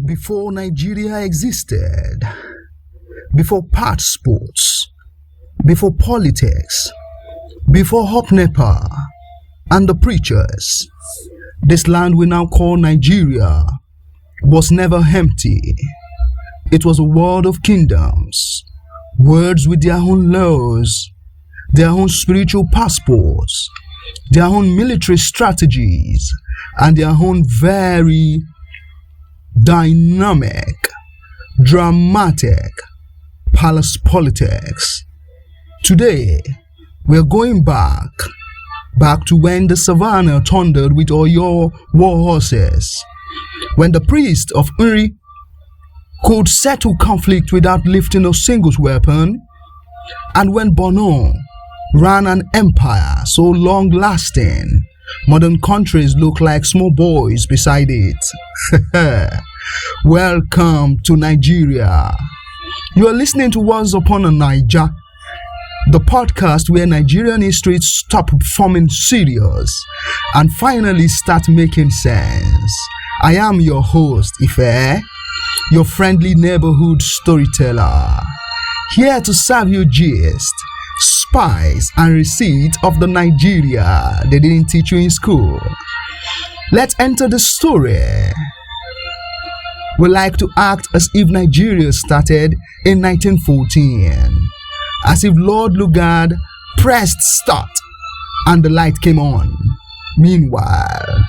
Before Nigeria existed, before passports, before politics, before Hop Nepa and the preachers, this land we now call Nigeria was never empty. It was a world of kingdoms, worlds with their own laws, their own spiritual passports, their own military strategies, and their own very dynamic, dramatic palace politics. Today, we're going back to when the savannah thundered with Oyo war horses, when the priest of Uri could settle conflict without lifting a single weapon, and when Bono ran an empire so long-lasting, modern countries look like small boys beside it. Welcome to Nigeria. You are listening to Once Upon a Niger, the podcast where Nigerian history stop performing serious and finally start making sense. I am your host, Ife, your friendly neighborhood storyteller, here to serve you gist, spice, and receipt of the Nigeria they didn't teach you in school. Let's enter the story. We like to act as if Nigeria started in 1914, as if Lord Lugard pressed start and the light came on. Meanwhile,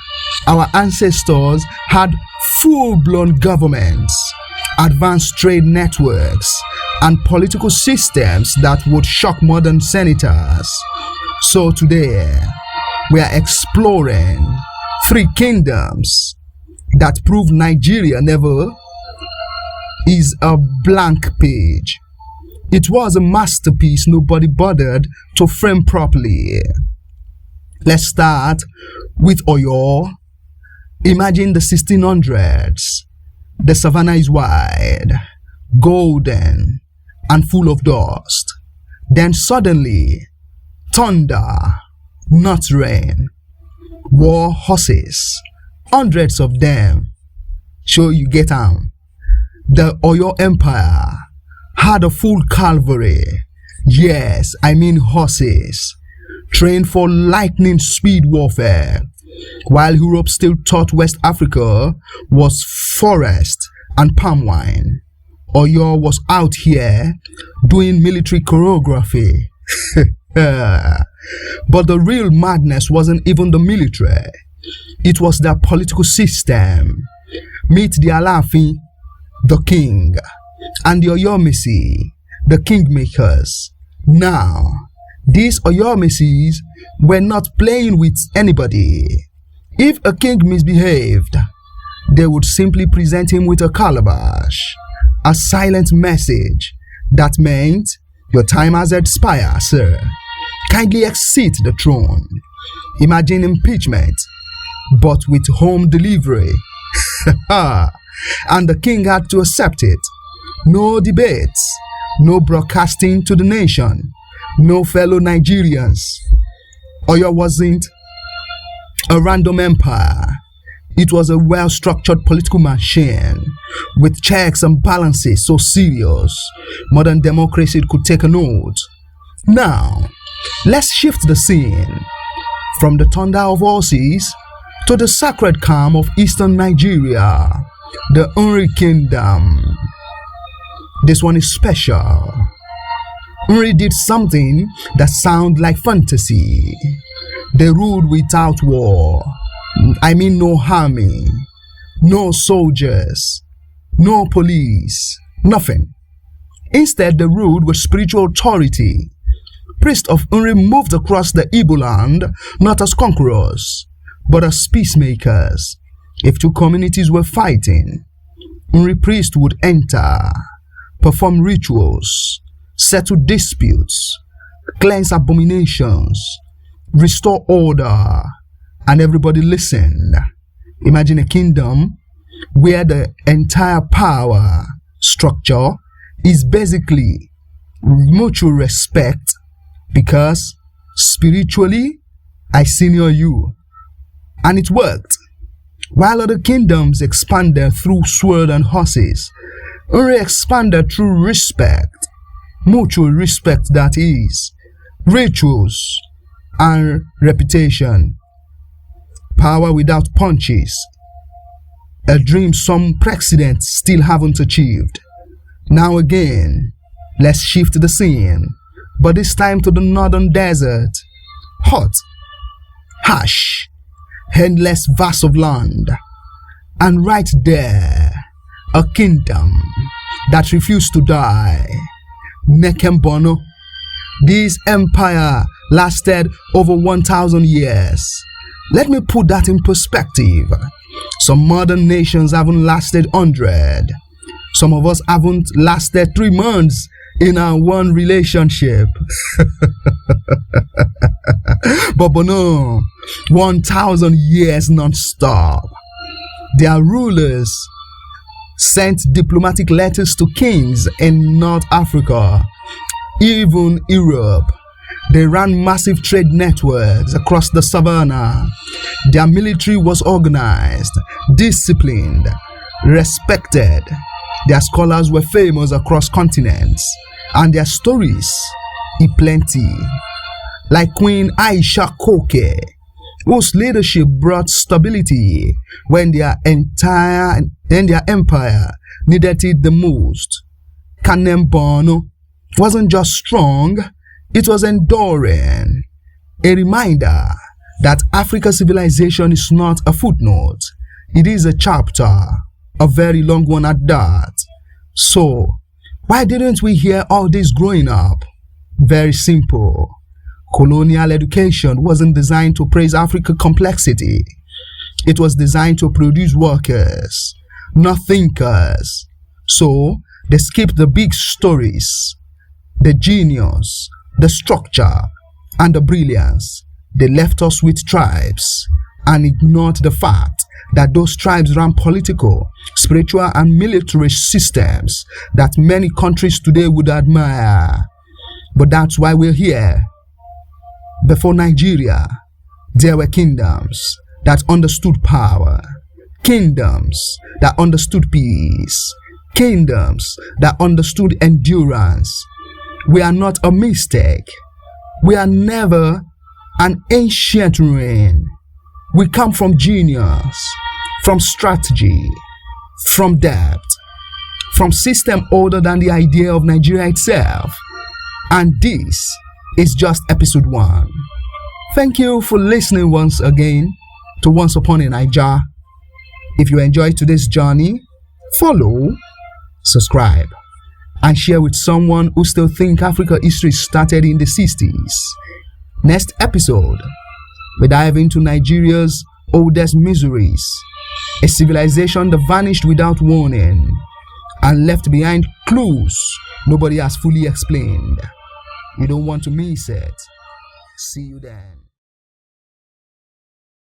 our ancestors had full-blown governments, advanced trade networks, and political systems that would shock modern senators. So today, we are exploring three kingdoms that prove Nigeria never is a blank page. It was a masterpiece nobody bothered to frame properly. Let's start with Oyo. Imagine the 1600s. The savannah is wide, golden, and full of dust. Then suddenly, thunder, not rain, war horses, hundreds of them. Sure you get on. The Oyo Empire had a full cavalry. Yes, I mean horses, trained for lightning speed warfare. While Europe still thought West Africa was forest and palm wine, Oyo was out here doing military choreography. But the real madness wasn't even the military. It was their political system. Meet the Alaafin, the king, and the Oyomesi, the kingmakers. Now, these Oyomesis were not playing with anybody. If a king misbehaved, they would simply present him with a calabash, a silent message that meant, your time has expired, sir. Kindly exit the throne. Imagine impeachment, but with home delivery. And the king had to accept it. No debates, no broadcasting to the nation, no fellow Nigerians. Oyo wasn't a random empire. It was a well-structured political machine with checks and balances so serious modern democracy could take a note. Now, let's shift the scene from the thunder of horses to the sacred calm of eastern Nigeria, the Uri Kingdom. This one is special. Uri did something that sounds like fantasy. They ruled without war. I mean no army, no soldiers, no police, nothing. Instead, they ruled with spiritual authority. Priests of Uri moved across the Igbo land not as conquerors, but as peacemakers. If two communities were fighting, Uri priests would enter, perform rituals, settle disputes, cleanse abominations, restore order, and everybody listened. Imagine a kingdom where the entire power structure is basically mutual respect, because spiritually I senior you. And it worked. while other kingdoms expanded through sword and horses. Uri expanded through respect, mutual respect that is, rituals and reputation. Power without punches, a dream some presidents still haven't achieved. Now again, let's shift the scene, but this time to the northern desert. Hot, harsh, endless vast of land, and right there, a kingdom that refused to die. Nekembono. This empire lasted over 1,000 years. Let me put that in perspective. Some modern nations haven't lasted 100. Some of us haven't lasted 3 months in our one relationship. But no, 1,000 years non-stop. Their rulers sent diplomatic letters to kings in North Africa, even Europe. They ran massive trade networks across the savannah. Their military was organized, disciplined, respected. Their scholars were famous across continents, and their stories plenty. Like Queen Aisha Koke, whose leadership brought stability when their empire needed it the most. Kanem wasn't just strong, it was enduring. A reminder that Africa's civilization is not a footnote, it is a chapter, a very long one at that. So, why didn't we hear all this growing up? Very simple. Colonial education wasn't designed to praise Africa's complexity. It was designed to produce workers, not thinkers. So, they skipped the big stories, the genius, the structure, and the brilliance. They left us with tribes and ignored the fact that those tribes ran political, spiritual, and military systems that many countries today would admire. But that's why we're here. Before Nigeria, there were kingdoms that understood power, kingdoms that understood peace, kingdoms that understood endurance. We are not a mistake. We are never an ancient ruin. We come from genius, from strategy, from depth, from system older than the idea of Nigeria itself. And this is just episode 1. Thank you for listening once again to Once Upon a Naija. If you enjoyed today's journey, follow, subscribe, and share with someone who still think Africa history started in the 60s. Next episode, we dive into Nigeria's oldest miseries, a civilization that vanished without warning and left behind clues nobody has fully explained. You don't want to miss it. See you then.